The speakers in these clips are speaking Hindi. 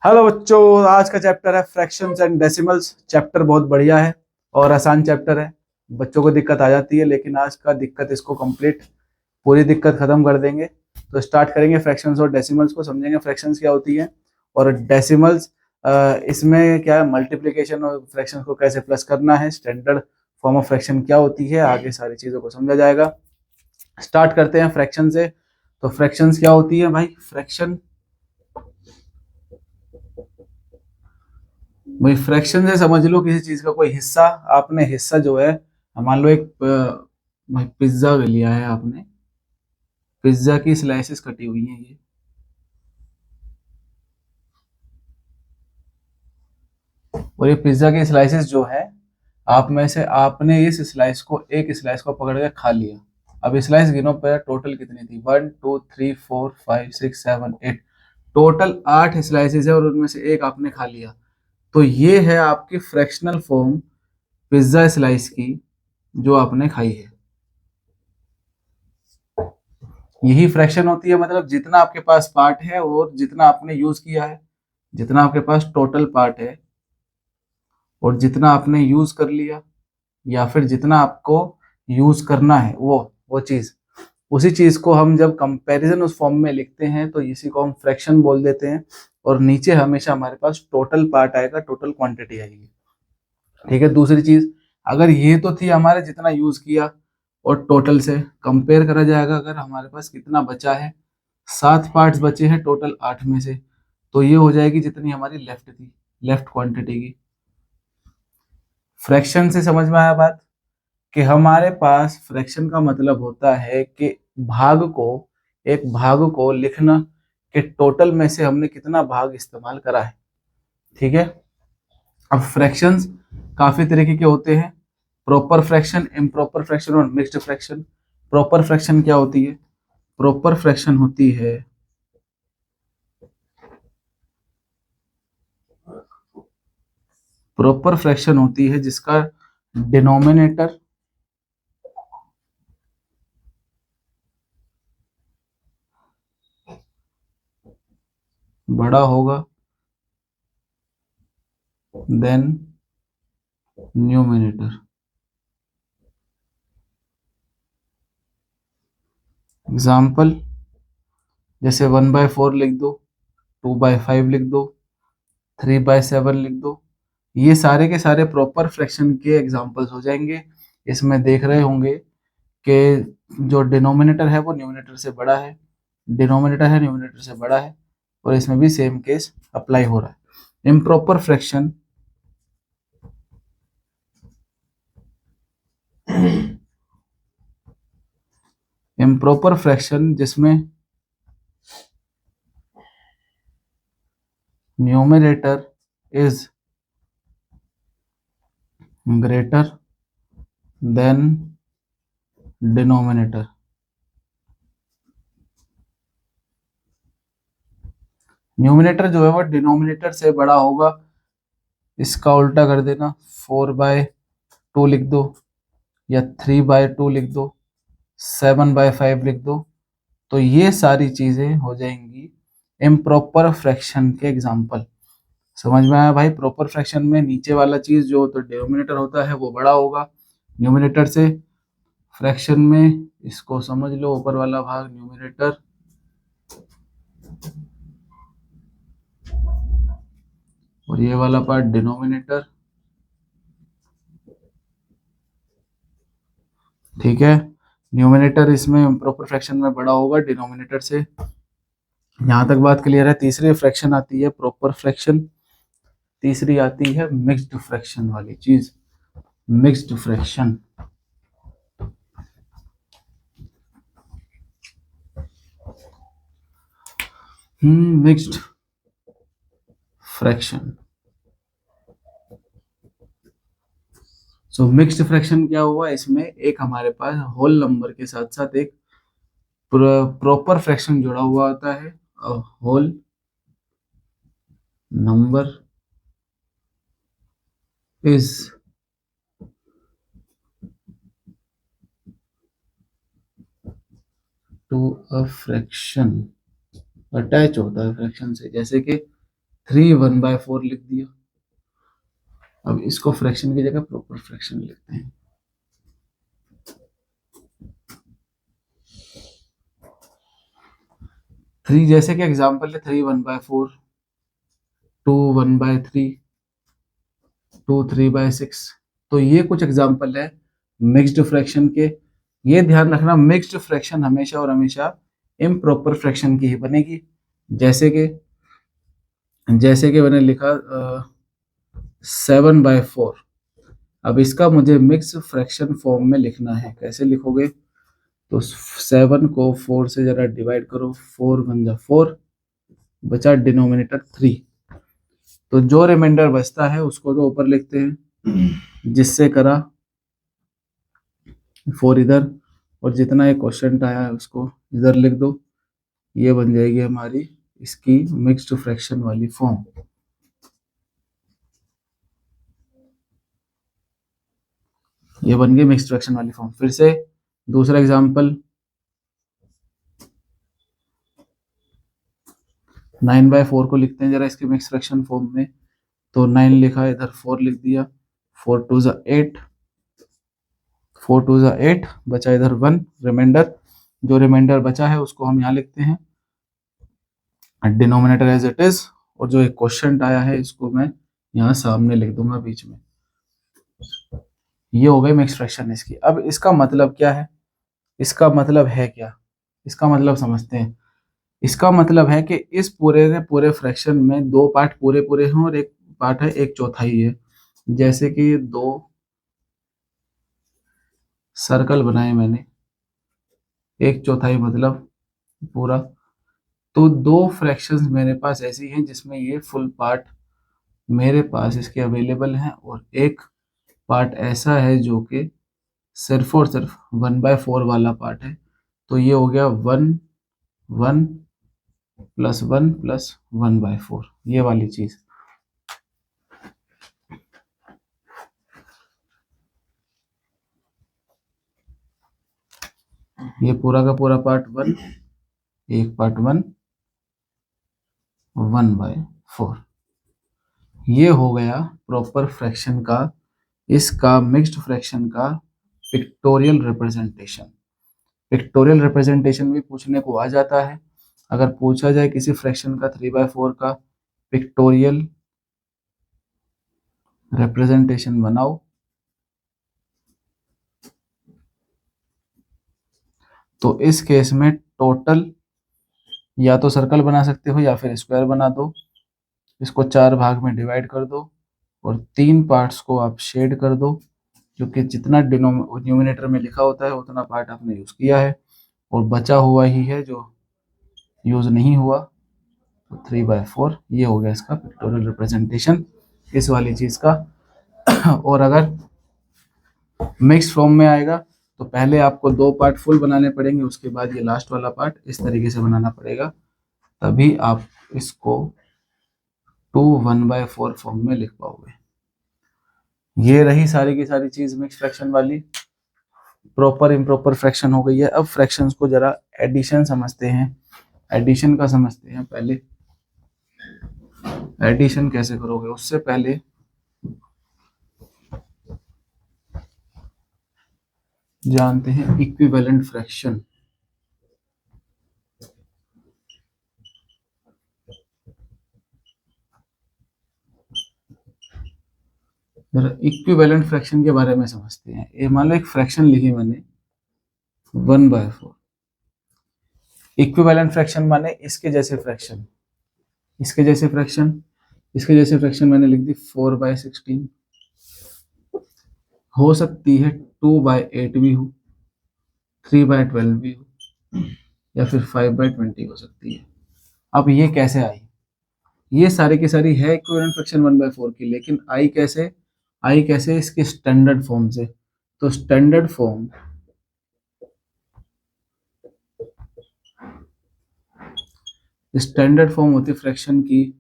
हेलो बच्चों, आज का चैप्टर है फ्रैक्शंस एंड डेसिमल्स। चैप्टर बहुत बढ़िया है और आसान चैप्टर है। बच्चों को दिक्कत आ जाती है, लेकिन आज का दिक्कत इसको कंप्लीट पूरी दिक्कत खत्म कर देंगे। तो स्टार्ट करेंगे फ्रैक्शंस और डेसिमल्स को, समझेंगे फ्रैक्शंस क्या होती है और डेसिमल्स इसमें क्या है, मल्टीप्लिकेशन और फ्रैक्शंस को कैसे प्लस करना है, स्टैंडर्ड फॉर्म ऑफ फ्रैक्शन क्या होती है, आगे सारी चीजों को समझा जाएगा। स्टार्ट करते हैं फ्रैक्शन से। तो फ्रैक्शंस क्या होती है भाई? फ्रैक्शन भाई फ्रैक्शन से समझ लो किसी चीज का कोई हिस्सा। आपने हिस्सा जो है, मान लो एक भाई पिज्जा लिया है आपने। पिज्जा की स्लाइसेस कटी हुई हैं ये, और ये पिज्जा की स्लाइसेस जो है, आप में से आपने इस स्लाइस को, एक स्लाइस को पकड़ के खा लिया। अब स्लाइस गिनो पे, टोटल कितनी थी? 1 2 3 4 5 6 7 8। टोटल 8 स्लाइसेस है और उनमें से एक आपने खा लिया। तो ये है आपकी फ्रैक्शनल फॉर्म पिज्जा स्लाइस की, जो आपने खाई है। यही फ्रैक्शन होती है, मतलब जितना आपके पास पार्ट है और जितना आपने यूज किया है, जितना आपके पास टोटल पार्ट है और जितना आपने यूज कर लिया, या फिर जितना आपको यूज करना है, वो चीज, उसी चीज को हम जब कंपैरिजन उस फॉर्म में लिखते हैं तो इसी को हम फ्रैक्शन बोल देते हैं। और नीचे हमेशा हमारे पास टोटल पार्ट आएगा, टोटल क्वांटिटी आएगी। ठीक है। दूसरी चीज, अगर ये तो थी हमारे जितना यूज किया, और टोटल से कंपेयर करा जाएगा अगर हमारे पास कितना बचा है। 7 पार्ट्स बचे हैं टोटल 8 में से, तो ये हो जाएगी जितनी हमारी लेफ्ट थी, लेफ्ट क्वांटिटी की। फ्रैक्शन से समझ में आया बात? कि हमारे पास फ्रैक्शन का मतलब होता है कि भाग को, एक भाग को लिखना कि टोटल में से हमने कितना भाग इस्तेमाल करा है। ठीक है। अब फ्रैक्शंस काफी तरीके के होते हैं, प्रॉपर फ्रैक्शन, इम्प्रॉपर फ्रैक्शन और मिक्स्ड फ्रैक्शन। प्रॉपर फ्रैक्शन क्या होती है? प्रॉपर फ्रैक्शन होती है प्रॉपर फ्रैक्शन होती है जिसका डिनोमिनेटर बड़ा होगा देन न्यूमिनेटर। एग्जाम्पल, जैसे 1/4 लिख दो, 2/5 लिख दो, 3/7 लिख दो। ये सारे के सारे प्रॉपर फ्रैक्शन के एग्जाम्पल्स हो जाएंगे। इसमें देख रहे होंगे कि जो डिनोमिनेटर है वो न्यूमिनेटर से बड़ा है, डिनोमिनेटर है न्यूमिनेटर से बड़ा है, और इसमें भी सेम केस अप्लाई हो रहा है। इम्प्रॉपर फ्रैक्शन, इम्प्रॉपर फ्रैक्शन जिसमें numerator is greater than denominator. Numerator जो है वो डिनोमिनेटर से बड़ा होगा। इसका उल्टा कर देना, 4/2 लिख दो, या 3/2 लिख दो, 7/5 लिख दो। तो ये सारी चीजें हो जाएंगी इम्प्रॉपर फ्रैक्शन के एग्जाम्पल। समझ में आया भाई? प्रॉपर फ्रैक्शन में नीचे वाला चीज जो तो डिनोमिनेटर होता है वो बड़ा होगा न्यूमिनेटर से। फ्रैक्शन में इसको समझ लो, ऊपर वाला भाग न्यूमिनेटर और ये वाला पार्ट डिनोमिनेटर। ठीक है। न्यूमिनेटर इसमें प्रॉपर फ्रैक्शन में बड़ा होगा डिनोमिनेटर से। यहाँ तक बात क्लियर है। तीसरी फ्रैक्शन आती है प्रॉपर फ्रैक्शन, तीसरी आती है मिक्स्ड फ्रैक्शन वाली चीज। Mixed fraction, mixed fraction. So mixed fraction क्या हुआ? इसमें एक हमारे पास होल नंबर के साथ साथ एक प्रॉपर फ्रैक्शन जुड़ा हुआ होता है। Whole number is to a fraction, attach होता है फ्रैक्शन से। जैसे कि 3 1/4 लिख दिया। अब इसको फ्रैक्शन की जगह प्रॉपर फ्रैक्शन लिखते हैं। थ्री जैसे कि एग्जाम्पल है 3 1/4, 2 1/3, 2 3/6। तो ये कुछ एग्जाम्पल है मिक्स्ड फ्रैक्शन के। ये ध्यान रखना, मिक्स्ड फ्रैक्शन हमेशा और हमेशा इम्प्रॉपर फ्रैक्शन की ही बनेगी। जैसे कि मैंने लिखा 7/4। अब इसका मुझे मिक्स फ्रैक्शन फॉर्म में लिखना है। कैसे लिखोगे? तो 7 को 4 से जरा डिवाइड करो, 4 1 जा 4, बचा डिनोमिनेटर 3। तो जो रिमाइंडर बचता है उसको तो ऊपर लिखते हैं, जिससे करा 4 इधर, और जितना ये क्वेश्चन आया है उसको इधर लिख दो। ये बन जाएगी हमारी इसकी मिक्स्ड फ्रैक्शन वाली फॉर्म। ये बन गई मिक्स्ड फ्रैक्शन वाली फॉर्म। फिर से दूसरा एग्जांपल 9/4 को लिखते हैं जरा इसके मिक्स फ्रैक्शन फॉर्म में। तो 9 लिखा, इधर 4 लिख दिया, 4 2 जा 8, 4 2 जा 8, बचा इधर 1 रिमाइंडर। जो रिमाइंडर बचा है उसको हम यहाँ लिखते हैं डिनोमिनेटर एज इट इज, और जो एक क्वेश्चन आया है इसको मैं यहाँ सामने लिख दूंगा बीच में। ये हो गई मिक्स फ्रैक्शन इसकी। अब इसका मतलब क्या है? इसका मतलब है क्या? इसका मतलब समझते हैं। इसका मतलब है कि इस पूरे के पूरे फ्रैक्शन में दो पार्ट पूरे पूरे हैं और एक पार्ट है 1/4 है। जैसे कि दो सर्कल बनाए मैंने, 1/4 मतलब पूरा। तो दो फ्रैक्शंस मेरे पास ऐसी हैं जिसमें ये फुल पार्ट मेरे पास इसके अवेलेबल हैं, और एक पार्ट ऐसा है जो कि सिर्फ और सिर्फ 1/4 वाला पार्ट है। तो ये हो गया 1 1 प्लस 1 प्लस 1/4, ये वाली चीज। ये पूरा का पूरा पार्ट 1, एक पार्ट 1 1/4। ये हो गया प्रॉपर फ्रैक्शन का, इसका मिक्स्ड फ्रैक्शन का पिक्टोरियल रिप्रेजेंटेशन। पिक्टोरियल रिप्रेजेंटेशन भी पूछने को आ जाता है। अगर पूछा जाए किसी फ्रैक्शन का 3/4 का पिक्टोरियल रिप्रेजेंटेशन बनाओ, तो इस केस में टोटल या तो सर्कल बना सकते हो या फिर स्क्वायर बना दो। इसको 4 भाग में डिवाइड कर दो और 3 पार्ट्स को आप शेड कर दो, क्योंकि जितना न्यूमिनेटर में लिखा होता है उतना पार्ट आपने यूज किया है और बचा हुआ ही है जो यूज नहीं हुआ। तो 3/4 ये हो गया इसका पिक्टोरियल रिप्रेजेंटेशन इस वाली चीज का। और अगर मिक्स फॉर्म में आएगा तो पहले आपको दो पार्ट फुल बनाने पड़ेंगे, उसके बाद ये लास्ट वाला पार्ट इस तरीके से बनाना पड़ेगा, तभी आप इसको 2 1/4 फॉर्म में लिख पाओगे। ये रही सारी की सारी चीज मिक्स फ्रैक्शन वाली। प्रॉपर इम्प्रॉपर फ्रैक्शन हो गई है। अब फ्रैक्शंस को जरा एडिशन समझते हैं। एडिशन का समझते हैं पहले। एडिशन कैसे करोगे उससे पहले जानते हैं इक्विवेलेंट फ्रैक्शन। जरा इक्विवेलेंट फ्रैक्शन के बारे में समझते हैं। ये मान लो एक फ्रैक्शन लिखी मैंने 1/4। इक्विवेलेंट फ्रैक्शन माने इसके जैसे फ्रैक्शन, इसके जैसे फ्रैक्शन, इसके जैसे फ्रैक्शन मैंने लिख दी 4/16। हो सकती है 2/8 भी हो, 3/12 भी हो, या फिर 5/20 हो सकती है। अब ये कैसे आई? ये सारी की सारी है इक्विवेलेंट फ्रैक्शन 1/4 की, लेकिन आई कैसे? आई कैसे? इसके स्टैंडर्ड फॉर्म से। तो स्टैंडर्ड फॉर्म होती फ्रैक्शन की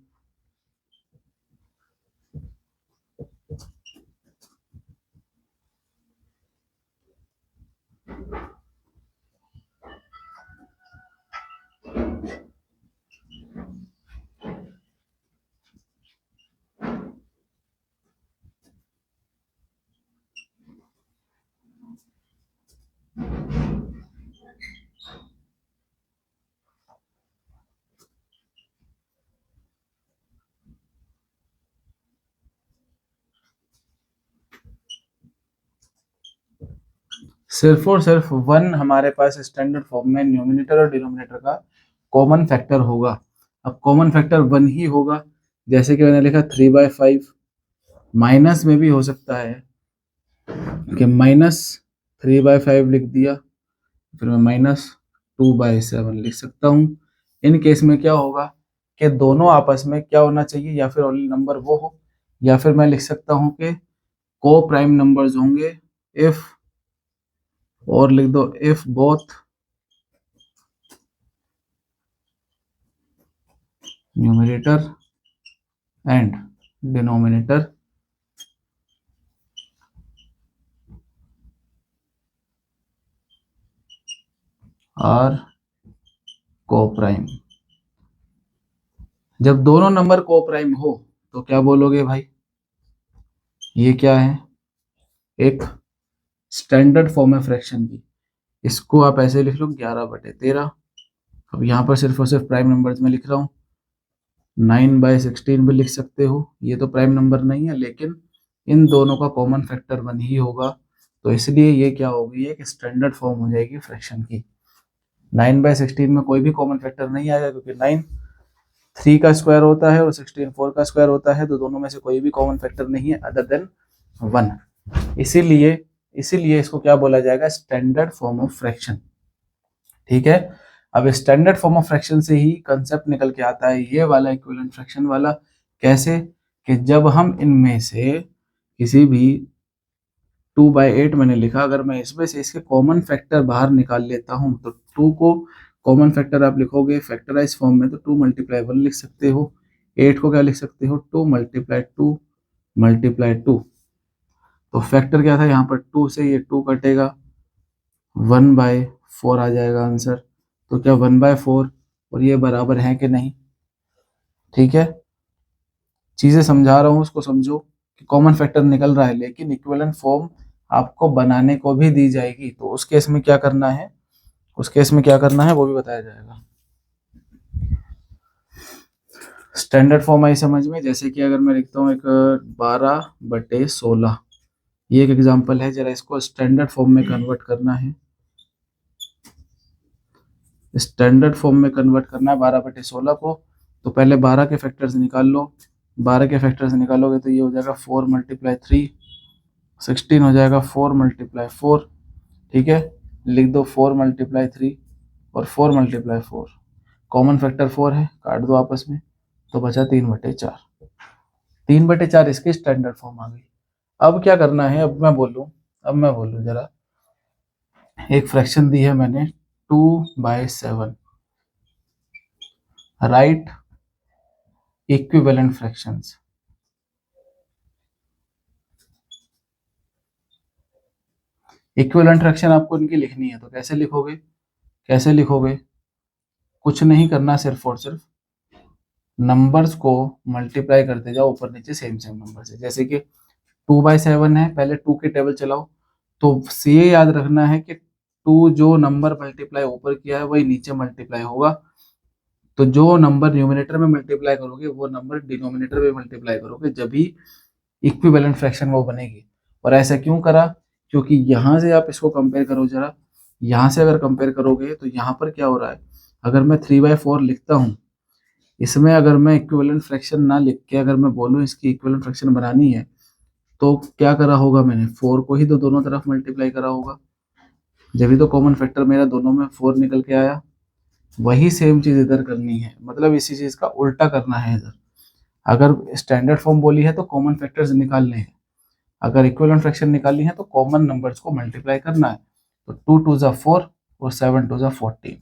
सिर्फ और सिर्फ वन हमारे पास स्टैंडर्ड फॉर्म में न्यूमिनेटर और डिनोमिनेटर का कॉमन फैक्टर होगा। अब कॉमन फैक्टर वन ही होगा, जैसे कि मैंने लिखा 3/5, माइनस में भी हो सकता है कि -3/5 लिख दिया, फिर मैं -2/7 लिख सकता हूँ। इन केस में क्या होगा कि दोनों आपस में क्या होना चाहिए, या फिर ओनली नंबर वो हो, या फिर मैं लिख सकता हूँ कि को प्राइम नंबर्स होंगे इफ, और लिख दो if both numerator and denominator are coprime. जब दोनों नंबर को प्राइम हो तो क्या बोलोगे भाई, ये क्या है, एक स्टैंडर्ड फॉर्म है फ्रैक्शन की। इसको आप ऐसे लिख लो 11/13। अब यहाँ पर सिर्फ और सिर्फ प्राइम नंबर्स में लिख रहा हूँ, 9/16 भी लिख सकते हो, ये तो प्राइम नंबर नहीं है, लेकिन इन दोनों का कॉमन फैक्टर 1 ही होगा, तो इसलिए ये क्या होगी, एक स्टैंडर्ड फॉर्म हो जाएगी फ्रैक्शन की। 9/16 में कोई भी कॉमन फैक्टर नहीं आएगा, क्योंकि 9 3 का स्क्वायर होता है और 16 4 का स्क्वायर होता है, तो दोनों में से कोई भी कॉमन फैक्टर नहीं है अदर देन 1। इसीलिए इसीलिए इसको क्या बोला जाएगा, स्टैंडर्ड फॉर्म ऑफ फ्रैक्शन। ठीक है। अब स्टैंडर्ड फॉर्म ऑफ फ्रैक्शन से ही कंसेप्ट निकल के आता है ये वाला इक्विवेलेंट फ्रैक्शन वाला। कैसे, कि जब हम इनमें से किसी भी 2/8 मैंने लिखा, अगर मैं इसमें से इसके कॉमन फैक्टर बाहर निकाल लेता हूं, तो 2 को कॉमन फैक्टर आप लिखोगे फैक्टराइज फॉर्म में, तो 2 × 1 लिख सकते हो। 8 को क्या लिख सकते हो, 2 × 2 × 2। तो फैक्टर क्या था यहाँ पर, 2 से ये 2 कटेगा, 1/4 आ जाएगा आंसर। तो क्या 1/4 और ये बराबर है कि नहीं। ठीक है, चीजें समझा रहा हूँ, उसको समझो कि कॉमन फैक्टर निकल रहा है, लेकिन इक्विवेलेंट फॉर्म आपको बनाने को भी दी जाएगी, तो उस केस में क्या करना है, उस केस में क्या करना है वो भी बताया जाएगा। स्टैंडर्ड फॉर्म आई समझ में, जैसे कि अगर मैं लिखता हूँ एक 12/16, ये एक एग्जांपल है, जरा इसको स्टैंडर्ड फॉर्म में कन्वर्ट करना है। स्टैंडर्ड फॉर्म में कन्वर्ट करना है 12/16 को, तो पहले 12 के फैक्टर्स निकाल लो। 12 के फैक्टर्स निकालोगे तो ये हो जाएगा 4 × 3, 16 हो जाएगा 4 × 4। ठीक है, लिख दो 4 × 3 और 4 × 4। कॉमन फैक्टर 4 है, काट दो आपस में, तो बचा 3/4। 3/4 इसकी स्टैंडर्ड फॉर्म आ गई। अब क्या करना है, अब मैं बोलूँ जरा, एक फ्रैक्शन दी है मैंने 2/7, right equivalent fractions. Equivalent fraction आपको इनकी लिखनी है, तो कैसे लिखोगे, कुछ नहीं करना, सिर्फ और सिर्फ नंबर्स को मल्टीप्लाई करते जाओ ऊपर नीचे सेम सेम नंबर से। जैसे कि 2/7 है, पहले 2 की टेबल चलाओ, तो ये याद रखना है कि 2 जो नंबर मल्टीप्लाई ऊपर किया है वही नीचे मल्टीप्लाई होगा, तो जो नंबर न्यूमिनेटर में मल्टीप्लाई करोगे वो नंबर डिनोमिनेटर में मल्टीप्लाई करोगे, जब भी इक्विवेलेंट फ्रैक्शन वो बनेगी। और ऐसा क्यों करा, क्योंकि यहाँ से आप इसको कंपेयर करो जरा, यहाँ से अगर कंपेयर करोगे तो यहाँ पर क्या हो रहा है, अगर मैं 3/4 लिखता हूँ, इसमें अगर मैं इक्विवेलेंट फ्रैक्शन ना लिख के अगर मैं बोलूँ इसकी इक्विवेलेंट फ्रैक्शन बनानी है, तो क्या करा होगा मैंने, 4 को ही तो दोनों तरफ मल्टीप्लाई करा होगा, जब भी तो कॉमन फैक्टर मेरा दोनों में 4 निकल के आया। वही सेम चीज इधर करनी है, मतलब इसी चीज का उल्टा करना है इधर। अगर स्टैंडर्ड फॉर्म बोली है तो कॉमन फैक्टर्स निकालने हैं, अगर इक्विवेलेंट फ्रैक्शन निकालनी है तो कॉमन नंबर्स को मल्टीप्लाई करना है। तो 2 2 ज़ा 4 और 7 2 ज़ा 14,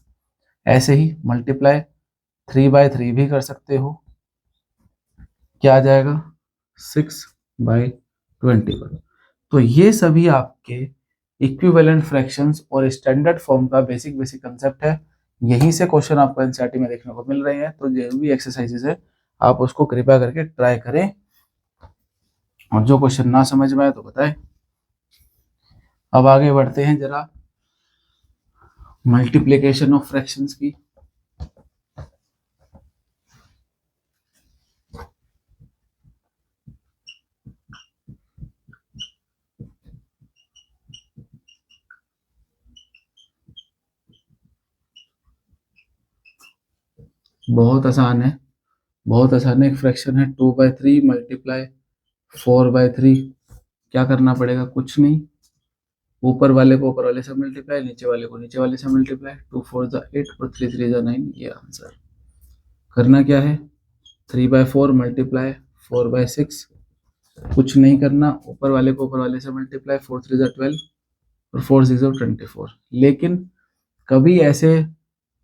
ऐसे ही मल्टीप्लाई 3/3 भी कर सकते हो, क्या आ जाएगा 6/21। तो ये सभी आपके इक्विवेलेंट फ्रैक्शंस और स्टैंडर्ड फॉर्म का बेसिक बेसिक कंसेप्ट है। यहीं से क्वेश्चन आपको एनसीईआरटी में देखने को मिल रहे हैं, तो जो भी एक्सरसाइजेस है आप उसको कृपया करके ट्राई करें, और जो क्वेश्चन ना समझ में आए तो बताएं। अब आगे बढ़ते हैं जरा मल्टीप्लिकेशन ऑफ फ्रैक्शंस की। बहुत आसान है, बहुत आसान है। एक फ्रैक्शन है 2/3 मल्टीप्लाई 4/3। क्या करना पड़ेगा? कुछ नहीं, ऊपर वाले को ऊपर वाले से मल्टीप्लाई, नीचे वाले को नीचे वाले से मल्टीप्लाई। 2 4 जा 8 और 3 3 जा 9, ये आंसर। करना क्या है? 3/4 मल्टीप्लाई 4/6, कुछ नहीं करना, ऊपर वाले को ऊपर वाले से मल्टीप्लाई, 4 3 जा 12 और 4 6 जा 24। लेकिन कभी ऐसे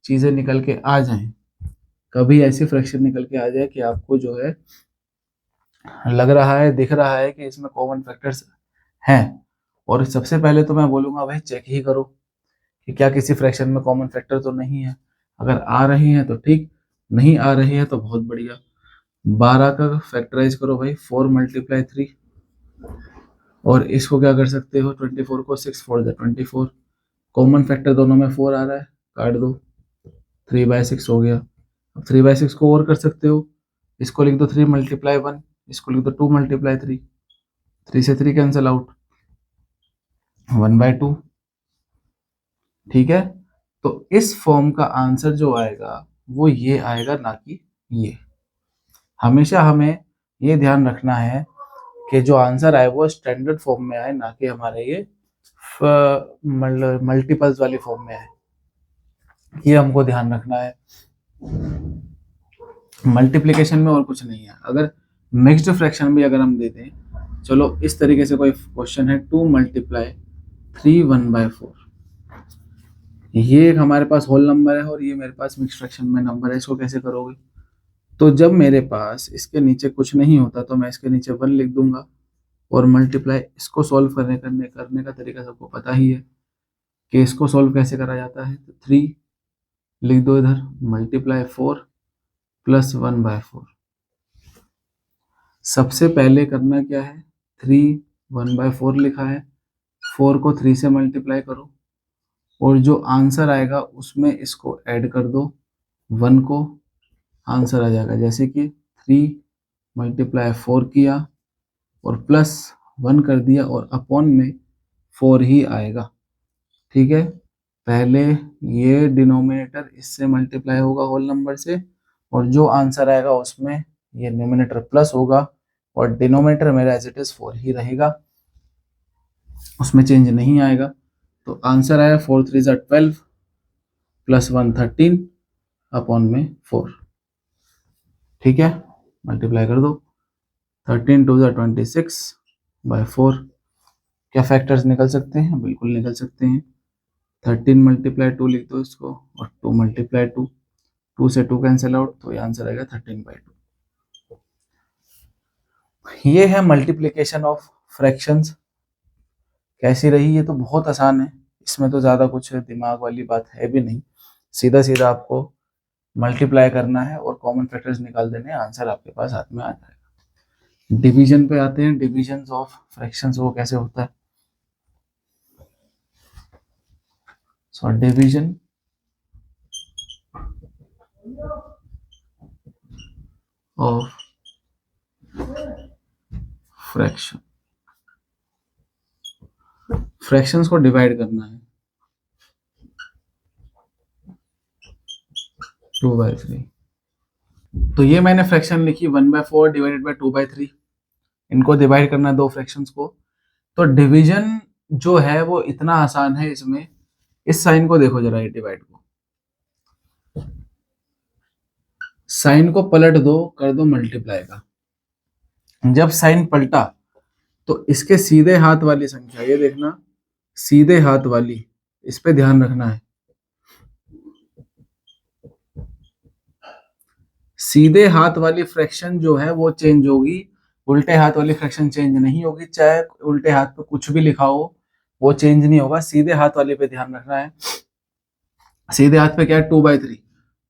चीजें निकल के आ जाएं, कभी ऐसी फ्रैक्शन निकल के आ जाए कि आपको जो है लग रहा है, दिख रहा है कि इसमें कॉमन फैक्टर्स हैं, और सबसे पहले तो मैं बोलूंगा भाई चेक ही करो कि क्या किसी फ्रैक्शन में कॉमन फैक्टर तो नहीं है। अगर आ रही हैं तो ठीक, नहीं आ रही है तो बहुत बढ़िया। 12 का फैक्टराइज करो भाई, 4 मल्टीप्लाई 3, और इसको क्या कर सकते हो, 24 को 6 4 जा 24। कॉमन फैक्टर दोनों में 4 आ रहा है, काट दो, 3/6 हो गया। अब 3/6 को और कर सकते हो, इसको लिख दो 3 मल्टीप्लाई 1, इसको लिख दो 2 मल्टीप्लाई 3, 3 से 3 कैंसिल आउट, 1/2। ठीक है, तो इस फॉर्म का आंसर जो आएगा वो ये आएगा, ना कि ये। हमेशा हमें ये ध्यान रखना है कि जो आंसर आए वो स्टैंडर्ड फॉर्म में आए, ना कि हमारे ये मल्टीपल्स वाली फॉर्म में आए। ये हमको ध्यान रखना है। मल्टीप्लिकेशन में और कुछ नहीं है। अगर मिक्स्ड फ्रैक्शन भी अगर हम देते हैं, चलो इस तरीके से कोई क्वेश्चन है, 2 मल्टीप्लाई 3 1/4, ये एक हमारे पास होल नंबर है और ये मेरे पास मिक्स्ड फ्रैक्शन में नंबर है, इसको कैसे करोगे? तो जब मेरे पास इसके नीचे कुछ नहीं होता तो मैं इसके नीचे 1 लिख दूंगा, और मल्टीप्लाई, इसको सॉल्व करने का तरीका सबको पता ही है कि इसको सॉल्व कैसे करा जाता है। तो 3 लिख दो इधर, मल्टीप्लाई 4 प्लस 1/4। सबसे पहले करना क्या है, 3 1/4 लिखा है, 4 को 3 से मल्टीप्लाई करो, और जो आंसर आएगा उसमें इसको ऐड कर दो, 1 को, आंसर आ जाएगा। जैसे कि 3 मल्टीप्लाई 4 किया और प्लस 1 कर दिया, और अपॉन में 4 ही आएगा। ठीक है, पहले ये डिनोमिनेटर इससे मल्टीप्लाई होगा होल नंबर से, और जो आंसर आएगा उसमें ये न्यूमिनेटर प्लस होगा, और डिनोमिनेटर मेरा एज इट इज 4 ही रहेगा, उसमें चेंज नहीं आएगा। तो आंसर आया 4 3 जा 12 प्लस 1 13 अपॉन में 4। ठीक है, मल्टीप्लाई कर दो, 13 2 जा 26/4। क्या फैक्टर्स निकल सकते हैं? बिल्कुल निकल सकते हैं। 13 मल्टीप्लाई 2 लिख दो इसको, और 2 मल्टीप्लाई 2, 2 से 2 कैंसिल आउट, तो ये आंसर आएगा 13/2। ये है मल्टीप्लिकेशन ऑफ फ्रैक्शंस। कैसी रही? ये तो बहुत आसान है, इसमें तो ज़्यादा कुछ दिमाग वाली बात है भी नहीं। सीधा सीधा आपको मल्टीप्लाई करना है और कॉमन फैक्टर्स निकाल देने हैं, आंसर आपके पास हाथ में आ जाएगा। डिवीजन पे आते हैं, डिविजन ऑफ फ्रैक्शंस वो कैसे होता है। So division of fraction, fractions को डिवाइड करना है 2/3। तो ये मैंने फ्रैक्शन लिखी 1/4 डिवाइडेड बाय 2/3, इनको डिवाइड करना है दो फ्रैक्शंस को। तो डिवीजन जो है वो इतना आसान है इसमें, इस साइन को देखो जरा, ये डिवाइड को, साइन को पलट दो, कर दो मल्टीप्लाई का। जब साइन पलटा तो इसके सीधे हाथ वाली संख्या, ये देखना, सीधे हाथ वाली, इस पे ध्यान रखना है। सीधे हाथ वाली फ्रैक्शन जो है वो चेंज होगी, उल्टे हाथ वाली फ्रैक्शन चेंज नहीं होगी। चाहे उल्टे हाथ पे कुछ भी लिखा हो वो चेंज नहीं होगा, सीधे हाथ वाले पे ध्यान रखना है। सीधे हाथ पे क्या है, 2/3,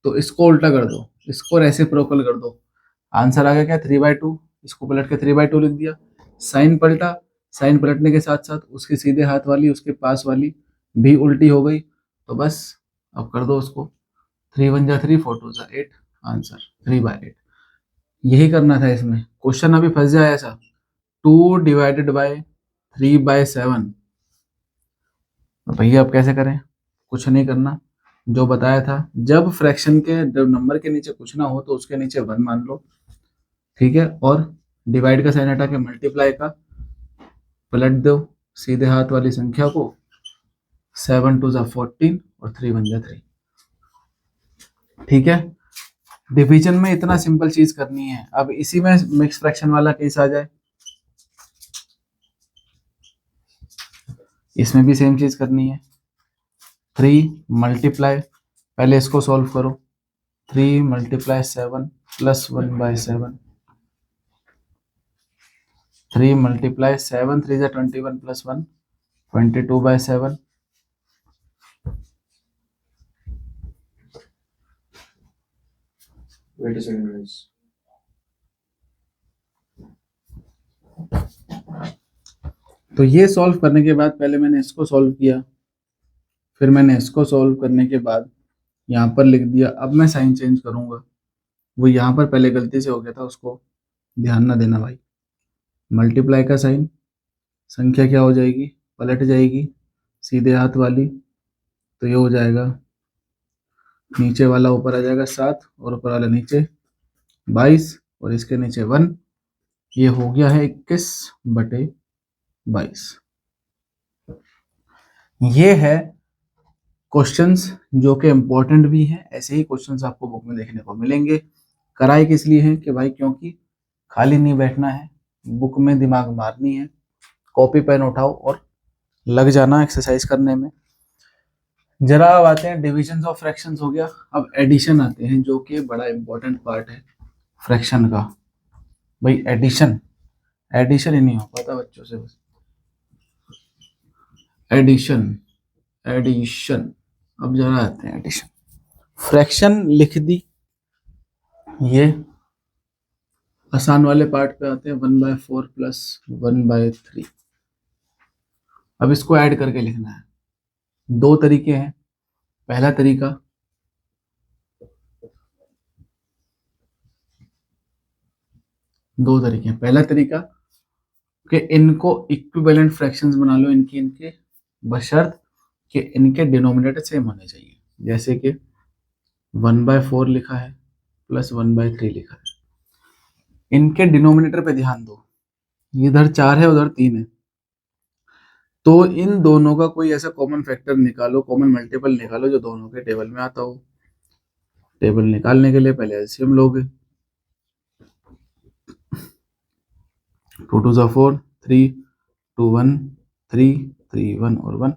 तो इसको उल्टा कर दो, इसको रेसिप्रोकल कर दो, आंसर आ गया क्या, 3/2। इसको पलट के 3/2 लिख दिया। साइन पलटा, साइन पलटने के साथ साथ उसके सीधे हाथ वाली, उसके पास वाली भी उल्टी हो गई, तो बस अब कर दो उसको, 3 1 जा 3 4 2 जा 8, आंसर 3/8। यही करना था इसमें। क्वेश्चन अभी फंस जाए ऐसा, 2 डिवाइडेड बाय 3/7, तो भैया अब कैसे करें? कुछ नहीं करना, जो बताया था, जब फ्रैक्शन के जब नंबर के नीचे कुछ ना हो तो उसके नीचे 1 मान लो, ठीक है, और डिवाइड का साइन हटा के मल्टीप्लाई का पलट दो सीधे हाथ वाली संख्या को, 7 2 जा 14 और 3 1 जा 3। ठीक है, डिवीजन में इतना सिंपल चीज करनी है। अब इसी में मिक्स फ्रैक्शन वाला केस आ जाए, इसमें भी सेम चीज करनी है। 3 मल्टीप्लाई, पहले इसको सॉल्व करो, 3 मल्टीप्लाई 7 प्लस 1/7, 3 मल्टीप्लाई 7 3 जा 21 plus 1 22/7, Wait a second, guys. तो ये सॉल्व करने के बाद पहले मैंने इसको सॉल्व किया, फिर मैंने इसको सॉल्व करने के बाद यहाँ पर लिख दिया। अब मैं साइन चेंज करूंगा, वो यहाँ पर पहले गलती से हो गया था, उसको ध्यान ना देना भाई। मल्टीप्लाई का साइन, संख्या क्या हो जाएगी, पलट जाएगी सीधे हाथ वाली, तो ये हो जाएगा नीचे वाला ऊपर आ जाएगा 7 और ऊपर वाला नीचे 22 और इसके नीचे 1, ये हो गया है 21/22। ये है क्वेश्चंस जो कि इम्पोर्टेंट भी हैं। ऐसे ही क्वेश्चंस आपको बुक में देखने को मिलेंगे। कराए किस लिए है कि भाई क्योंकि खाली नहीं बैठना है, बुक में दिमाग मारनी है, कॉपी पेन उठाओ और लग जाना एक्सरसाइज करने में। जरा अब आते हैं डिविजन ऑफ फ्रैक्शंस हो गया, अब एडिशन आते हैं जो कि बड़ा इंपॉर्टेंट पार्ट है फ्रैक्शन का। भाई एडिशन, एडिशन ही नहीं हो पाता बच्चों से, बस एडिशन, एडिशन। अब जरा आते हैं एडिशन। फ्रैक्शन लिख दी, ये आसान वाले पार्ट पे आते हैं, 1/4 प्लस 1/3। अब इसको ऐड करके लिखना है। दो तरीके हैं। पहला तरीका, दो तरीके हैं। पहला तरीका कि इनको इक्विवेलेंट फ्रैक्शंस बना लो, इनके इनके, बशर्त कि इनके डिनोमिनेटर सेम होने चाहिए। जैसे कि 1/4 लिखा है प्लस 1/3 लिखा है, इनके डिनोमिनेटर पे ध्यान दो, इधर 4 है उधर 3 है, तो इन दोनों का कोई ऐसा कॉमन फैक्टर निकालो, कॉमन मल्टीपल निकालो जो दोनों के टेबल में आता हो। टेबल निकालने के लिए पहले एलसीएम लोगे, 2 2 जा 4, 3 2 1 3 3 1 और 1,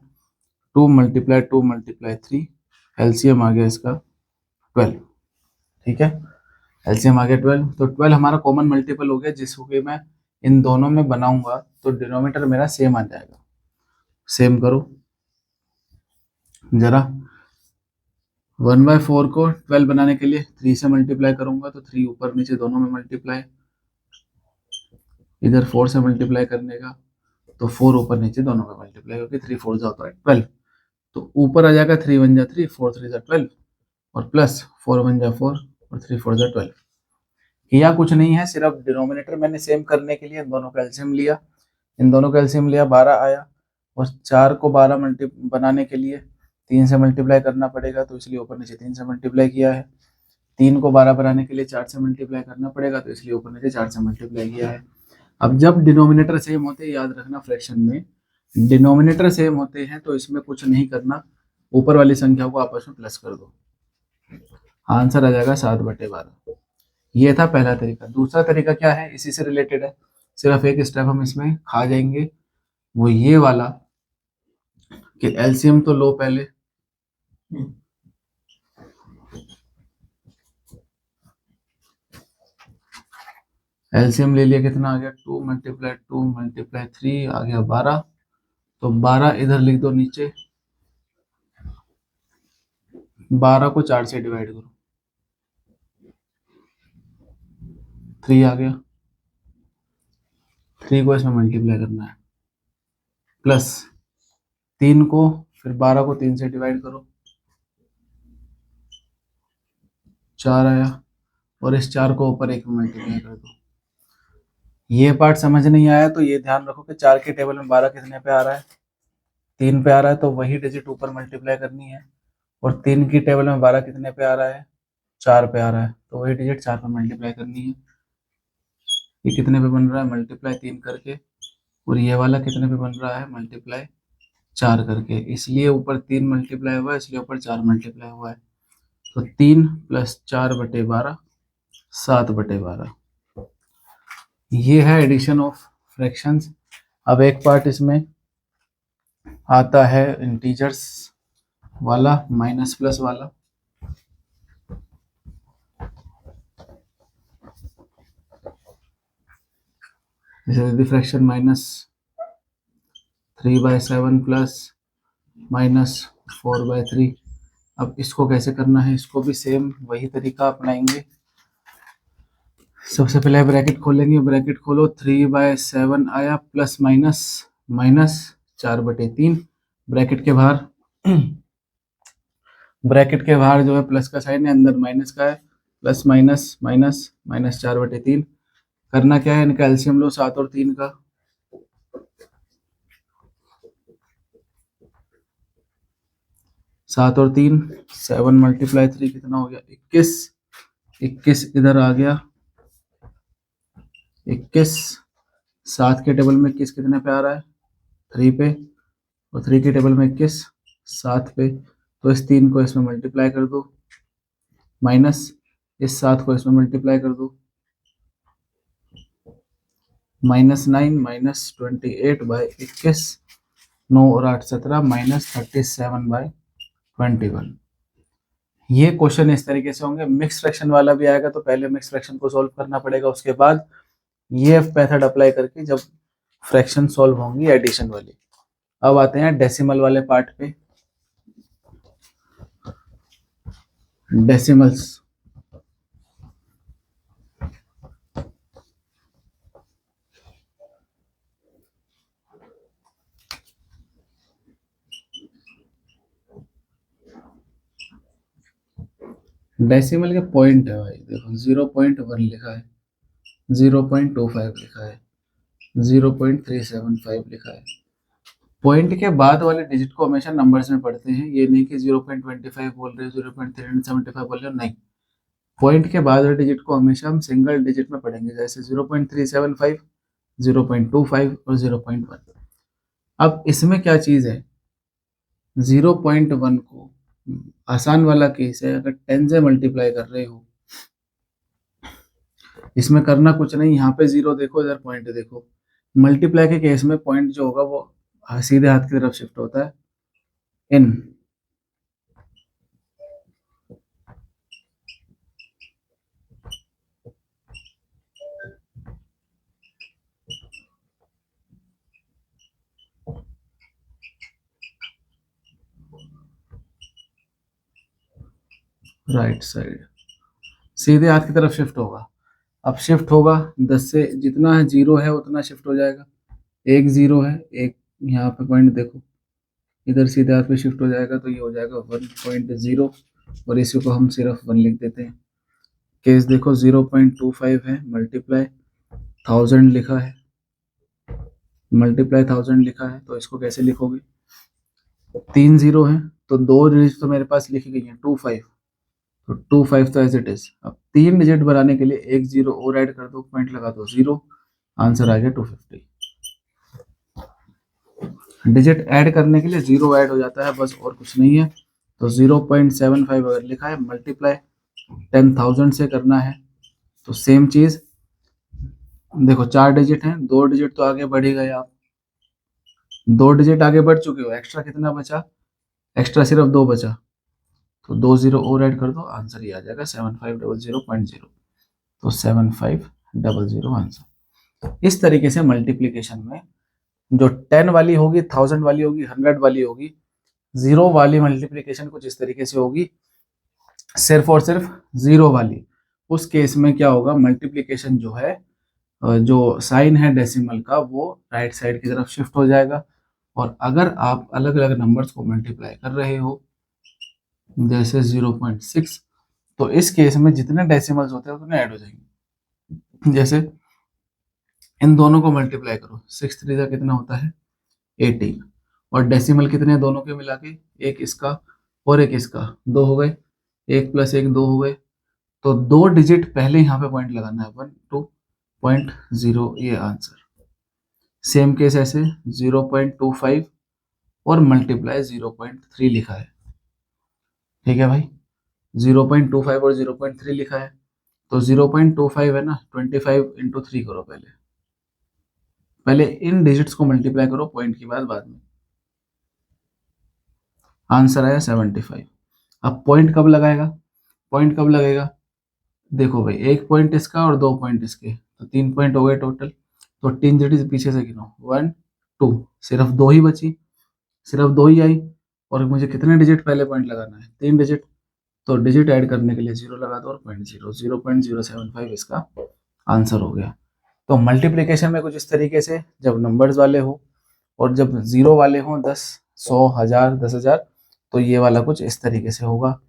2 मल्टीप्लाई 2 मल्टीप्लाई 3, एलसीएम आ गया इसका 12। ठीक है, एलसीएम आ गया 12, तो 12 हमारा कॉमन मल्टीपल हो गया जिसको कि मैं इन दोनों में बनाऊंगा तो डिनोमिनेटर मेरा सेम आ जाएगा। सेम करो जरा, 1/4 को 12 बनाने के लिए 3 से मल्टीप्लाई करूंगा तो 3 ऊपर नीचे दोनों में मल्टीप्लाई, इधर 4 से मल्टीप्लाई करने का तो 4 ऊपर नीचे दोनों में मल्टीप्लाई, क्योंकि 3 4 जा होता है 12, तो ऊपर आ जाएगा 3 1 जा 3, 4 3 जा 12 और प्लस 4 1 जा 4 और 3 4 जा 12। किया कुछ नहीं है, सिर्फ डिनोमिनेटर मैंने सेम करने के लिए इन दोनों का एलसीएम लिया, इन दोनों का एलसीएम लिया 12 आया, और 4 को 12 मल्टी बनाने के लिए 3 से मल्टीप्लाई करना पड़ेगा तो इसलिए ऊपर नीचे 3 से मल्टीप्लाई किया है। 3 को 12 बनाने के लिए 4 से मल्टीप्लाई करना पड़ेगा तो इसलिए ऊपर नीचे 4 से मल्टीप्लाई किया है। अब जब डिनोमिनेटर सेम होते हैं, याद रखना फ्रैक्शन में डिनोमिनेटर सेम होते हैं तो इसमें कुछ नहीं करना, ऊपर वाली संख्या को आपस में प्लस कर दो, आंसर आ जाएगा 7/12। ये था पहला तरीका। दूसरा तरीका क्या है, इसी से रिलेटेड है, सिर्फ एक स्टेप हम इसमें खा जाएंगे, वो ये वाला कि एलसीएम तो लो पहले, एलसीएम ले लिया, कितना आ गया 2 मल्टीप्लाई 2 मल्टीप्लाई 3 आ गया 12, तो 12 इधर लिख दो नीचे, 12 को 4 से डिवाइड करो, 3 आ गया, 3 को इसमें मल्टीप्लाई करना है, प्लस 3 को फिर 12 को 3 से डिवाइड करो, 4 आया, और इस 4 को ऊपर 1 में मल्टीप्लाई कर दो। ये पार्ट समझ नहीं आया तो ये ध्यान रखो कि 4 के टेबल में 12 कितने पे आ रहा है, 3 पे आ रहा है, तो वही डिजिट ऊपर मल्टीप्लाई करनी है, और 3 की टेबल में 12 कितने पे आ रहा है, 4 पे आ रहा है, तो वही डिजिट 4 पे मल्टीप्लाई करनी है। ये कितने पे बन रहा है, मल्टीप्लाई 3 करके, और ये वाला कितने पे बन रहा है, मल्टीप्लाई 4 करके। इसलिए ऊपर 3 मल्टीप्लाई हुआ है, इसलिए ऊपर 4 मल्टीप्लाई हुआ है। तो 3 + 4/12 7/12। ये है एडिशन ऑफ फ्रैक्शंस। अब एक पार्ट इसमें आता है इंटीजर्स वाला, माइनस प्लस वाला। जैसे फ्रैक्शन -3/7 प्लस -4/3। अब इसको कैसे करना है, इसको भी सेम वही तरीका अपनाएंगे। सबसे पहले ब्रैकेट खोलेंगे, ब्रैकेट खोलो, 3/7 आया, प्लस माइनस -4/3। ब्रैकेट के बाहर ब्रैकेट के बाहर जो है प्लस का साइन है, अंदर माइनस का है, प्लस माइनस माइनस -4/3। करना क्या है, इनका एलसीएम लो 7 और 3 का। 7 और 3, 7 × 3 कितना हो गया, 21। 21 इधर आ गया, 21। 7 के टेबल में 21 कितने पे आ रहा है, 3 पे, और 3 के टेबल में 21 7 पे। तो इस 3 को इसमें मल्टीप्लाई कर दो, माइनस इस 7 को इसमें मल्टीप्लाई कर दो, -9 -28/21। 9 और 8 17, -37/21। ये क्वेश्चन इस तरीके से होंगे। मिक्स फ्रैक्शन वाला भी आएगा तो पहले मिक्स फ्रैक्शन को सॉल्व करना पड़ेगा, उसके बाद ये मेथड अप्लाई करके जब फ्रैक्शन सॉल्व होंगी एडिशन वाली। अब आते हैं डेसिमल वाले पार्ट पे। डेसिमल्स, डेसिमल के पॉइंट है भाई, देखो 0.1 लिखा है, 0.25 लिखा है, 0.375 लिखा है। पॉइंट के बाद वाले डिजिट को हमेशा नंबर्स में पढ़ते हैं, ये नहीं कि 0.25 बोल रहे हो, 0.375 बोल रहे हो, नहीं। पॉइंट के बाद वाले डिजिट को हमेशा हम सिंगल डिजिट में पढ़ेंगे, जैसे 0.375, 0.25 और 0.1। अब इसमें क्या चीज है, 0.1 को आसान वाला केस है, अगर 10 से मल्टीप्लाई कर रहे हो, इसमें करना कुछ नहीं, यहाँ पे 0 देखो, इधर पॉइंट देखो। मल्टीप्लाई के केस में पॉइंट जो होगा वो सीधे हाथ की तरफ शिफ्ट होता है, इन। राइट साइड सीधे हाथ की तरफ शिफ्ट होगा। अब शिफ्ट होगा 10 से, जितना है 0 है उतना शिफ्ट हो जाएगा। एक 0 है, एक यहाँ पे पॉइंट देखो, इधर सीधे हाथ पे शिफ्ट हो जाएगा, तो ये हो जाएगा 1.0, और इसी को हम सिर्फ 1 लिख देते हैं। केस देखो 0.25 है, मल्टीप्लाई 1000 लिखा है, मल्टीप्लाई 1000 लिखा है, तो इसको कैसे लिखोगे, 3 0 है तो 2 डिजिट तो मेरे पास लिखी गई है, 25, तो 25 तो एज इट इज। अब 3 डिजिट बनाने के लिए एक 0 और ऐड कर दो, पॉइंट लगा दो, 0, आंसर आ गया 250। डिजिट ऐड करने के लिए 0 ऐड हो जाता है बस, और कुछ नहीं है। तो 0.75 अगर लिखा है, मल्टीप्लाई 10,000 से करना है, तो सेम चीज देखो, 4 डिजिट हैं, 2 डिजिट तो आगे बढ़ ही गए आप, 2 डिजिट आगे बढ़ चुके हो, एक्स्ट्रा कितना बचा, एक्स्ट्रा सिर्फ 2 बचा, तो 2 0 और ऐड कर दो, आंसर ये आ जाएगा 7500.0। तो 7500 आंसर। इस तरीके से मल्टीप्लीकेशन में जो 10 वाली होगी, 1000 वाली होगी, 100 वाली होगी, 0 वाली मल्टीप्लीकेशन कुछ इस तरीके से होगी, सिर्फ और सिर्फ 0 वाली। उस केस में क्या होगा, मल्टीप्लीकेशन जो है, जो साइन है डेसिमल का, वो राइट साइड की तरफ शिफ्ट हो जाएगा। और अगर आप अलग अलग नंबर्स को मल्टीप्लाई कर रहे हो, जैसे 0.6, तो इस केस में जितने डेसिमल्स होते हैं उतने ऐड हो जाएंगे। जैसे इन दोनों को मल्टीप्लाई करो, 6 3 का कितना होता है, 18, और डेसिमल कितने दोनों के मिला के, एक इसका और एक इसका, 2 हो गए, 1 + 1 2 हो गए। तो 2 डिजिट पहले यहाँ पे पॉइंट लगाना है, 1 2.0, ये आंसर। सेम केस ऐसे 0.25 और मल्टीप्लाई 0.3 लिखा है। ठीक है भाई, 0.25 और 0.3 लिखा है, तो 0.25 है ना, 25 × 3 करो, पहले पहले इन डिजिट्स को मल्टीप्लाई करो, पॉइंट की बात बाद में। आंसर आया 75। अब पॉइंट कब लगाएगा, पॉइंट कब लगेगा, देखो भाई, 1 पॉइंट इसका और 2 पॉइंट इसके, तो 3 पॉइंट हो गए टोटल। तो 3 डिजिट पीछे से गिनो, 1 2, सिर्फ 2 ही बची, सिर्फ 2 ही आई। और मुझे कितने डिजिट पहले पॉइंट लगाना है, 3 डिजिट। तो डिजिट ऐड करने के लिए 0 लगा दो और 0.075 इसका आंसर हो गया। तो मल्टीप्लिकेशन में कुछ इस तरीके से, जब नंबर्स वाले हो और जब जीरो वाले हों, 10 100 1000 10,000, तो ये वाला कुछ इस तरीके से होगा।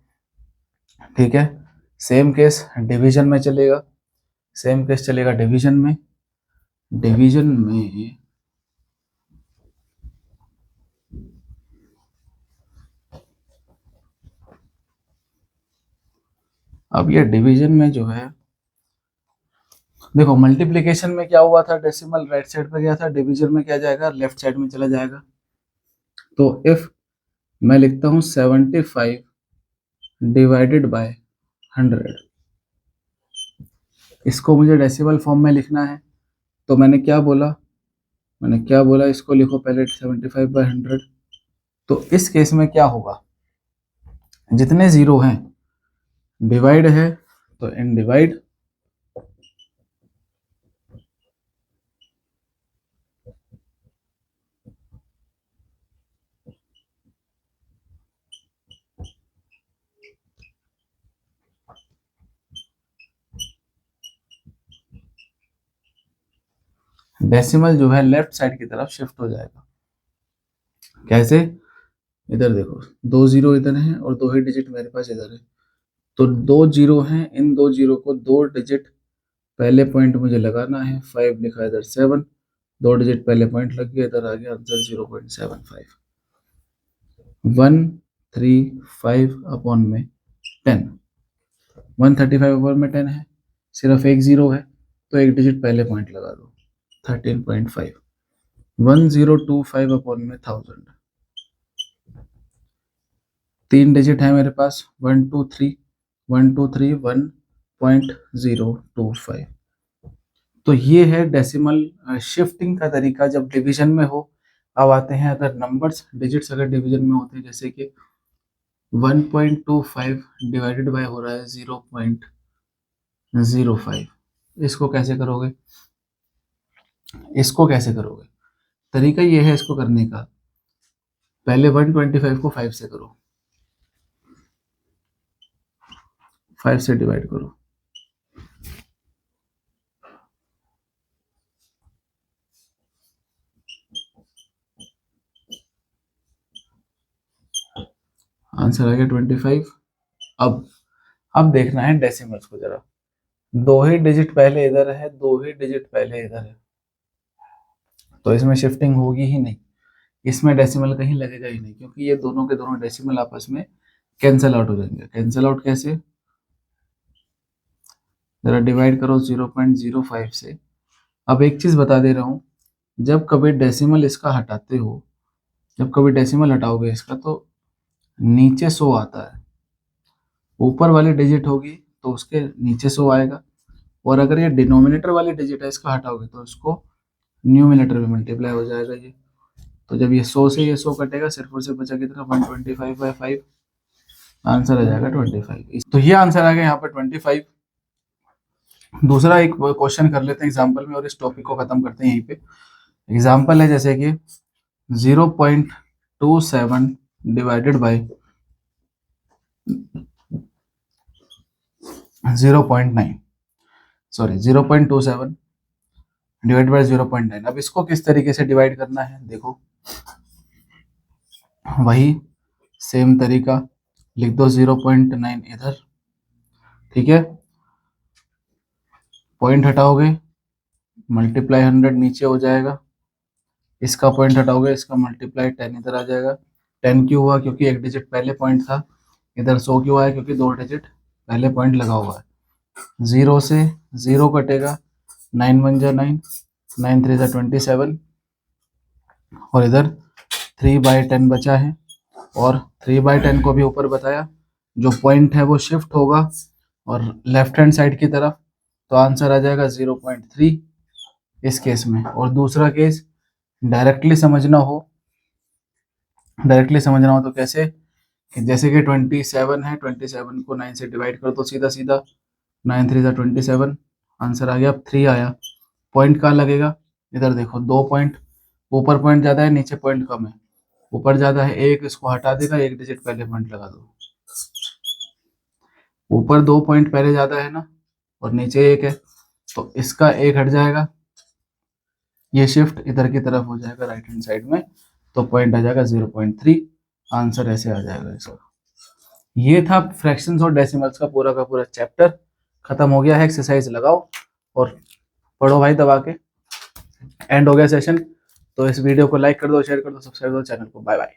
ठीक है, सेम केस डिवीजन में चलेगा, सेम केस चलेगा डिवीजन में। डिवीजन में अब ये डिवीजन में जो है, देखो मल्टीप्लिकेशन में क्या हुआ था, डेसिमल राइट साइड पे गया था, डिवीजन में क्या जाएगा, लेफ्ट साइड में चला जाएगा। तो इफ मैं लिखता हूं 75 डिवाइडेड बाय 100, इसको मुझे डेसिमल फॉर्म में लिखना है। तो मैंने क्या बोला, इसको लिखो पहले 75/100। तो इस केस में क्या होगा, जितने जीरो हैं, डिवाइड है तो इन डिवाइड, डेसिमल जो है लेफ्ट साइड की तरफ शिफ्ट हो जाएगा। कैसे, इधर देखो, 2 जीरो इधर है और 2 ही डिजिट मेरे पास इधर है। तो 2 जीरो हैं, इन 2 जीरो को 2 डिजिट पहले पॉइंट मुझे लगाना है, 5 लिखा है इधर 7, 2 डिजिट पहले पॉइंट लग गया, इधर आ गया आंसर 0.75। 135 अपॉन में 10, 135 अपॉन में 10 है, सिर्फ एक जीरो है, तो एक डिजिट पहले पॉइंट लगा दो, 13.5। 1025 अपॉन में 1000, 3 डिजिट है मेरे पास, 123 123 1.025। तो ये है डेसिमल शिफ्टिंग का तरीका जब डिवीजन में हो। अब आते हैं, अगर नंबर्स डिजिट्स अगर डिवीजन में होते हैं, जैसे कि 1.25 डिवाइडेड बाय हो रहा है 0.05, इसको कैसे करोगे, इसको कैसे करोगे, तरीका ये है इसको करने का, पहले 125 को 5 से करो, 5 से डिवाइड करो, आंसर आ गया 25। अब देखना है डेसिमल्स को जरा, 2 ही डिजिट पहले इधर है, 2 ही डिजिट पहले इधर है, तो इसमें शिफ्टिंग होगी ही नहीं, इसमें डेसिमल कहीं लगेगा ही नहीं, क्योंकि ये दोनों के दोनों डेसिमल आपस में कैंसिल आउट हो जाएंगे। कैंसिल आउट कैसे, जरा डिवाइड करो 0.05 से। अब एक चीज बता दे रहा हूं, जब कभी डेसिमल इसका हटाते हो, जब कभी डेसिमल हटाओगे इसका, तो नीचे 100 आता है, ऊपर वाली डिजिट होगी तो उसके नीचे 100 आएगा, और अगर ये डिनोमिनेटर वाली डिजिट है इसका हटाओगे तो इसको न्यूमिनेटर में मल्टीप्लाई हो जाएगा ये। तो जब ये 100 से ये 100 कटेगा, सिर्फ और सिर्फ बचा कितना, 125/5, आंसर आ जाएगा 25। तो ये आंसर आ गया यहाँ पर 25। दूसरा एक क्वेश्चन कर लेते हैं एग्जाम्पल में, और इस टॉपिक को खत्म करते हैं यहीं पे। एग्जाम्पल है जैसे कि 0.27 divided by 0.9, sorry 0.27 divide by 0.9। अब इसको किस तरीके से डिवाइड करना है, देखो वही सेम तरीका, लिख दो 0.9 इधर, ठीक है, पॉइंट हटाओगे, मल्टीप्लाई 100 नीचे हो जाएगा, इसका पॉइंट हटाओगे, इसका मल्टीप्लाई 10 इधर आ जाएगा, 10 क्यों हुआ, क्योंकि एक डिजिट पहले पॉइंट था। इधर 100 क्यों आया, क्योंकि 2 डिजिट पहले पॉइंट लगा हुआ है। 0 से 0 कटेगा, 9 1 जा 9, 9 3 जा 27, और इधर 3/10 बचा है। और 3/10 को भी ऊपर बताया, जो पॉइंट है वो शिफ्ट होगा और लेफ्ट हैंड साइड की तरफ, तो आंसर आ जाएगा 0.3 इस केस में। और दूसरा केस डायरेक्टली समझना हो, तो कैसे, कि जैसे कि 27 है, 27 को 9 से डिवाइड कर दो सीधा सीधा, 9 3 27, आंसर आ गया। अब 3 आया, पॉइंट कहाँ लगेगा, इधर देखो, 2 पॉइंट, ऊपर पॉइंट ज्यादा है, नीचे पॉइंट कम है। ऊपर ज्यादा है 1, इसको हटा देगा, 1 डिजिट पहले पॉइंट लगा दो। ऊपर 2 पॉइंट पहले ज्यादा है ना, और नीचे 1 है, तो इसका 1 हट जाएगा, ये शिफ्ट इधर की तरफ हो जाएगा राइट हैंड साइड में, तो पॉइंट आ जाएगा 0.3। आंसर ऐसे आ जाएगा इसका। ये था फ्रैक्शंस और डेसिमल्स का पूरा चैप्टर, खत्म हो गया है। एक्सरसाइज लगाओ और पढ़ो भाई दबा के। एंड हो गया सेशन। तो इस वीडियो को लाइक कर दो, शेयर कर दो, सब्सक्राइब कर दो चैनल को। Bye bye.